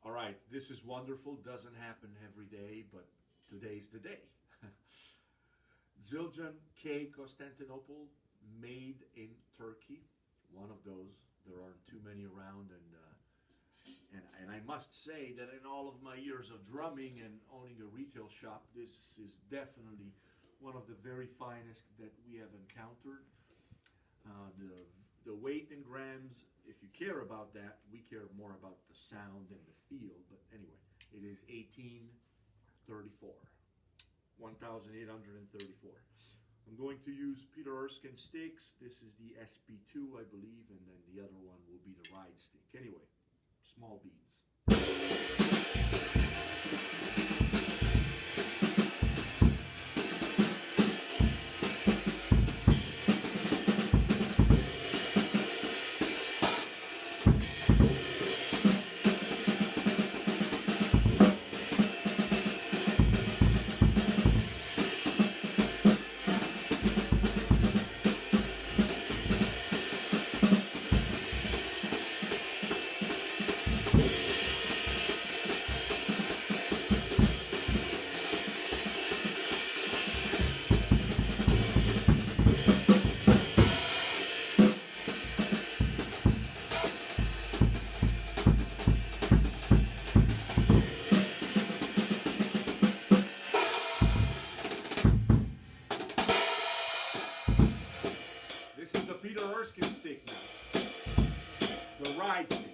All right, this is wonderful. Doesn't happen every day, but today's the day. Zildjian K. Constantinople, made in Turkey. One of those. There aren't too many around, and I must say that in all of my years of drumming and owning a retail shop, this is definitely one of the very finest that we have encountered. The weight in grams, if you care about that, we care more about the sound and the feel. But anyway, it is 1834, 1834. I'm going to use Peter Erskine sticks. This is the SP2, I believe, and then the other one will be the ride stick. Anyway, small beads. This is the Peter Erskine stick now. The ride stick.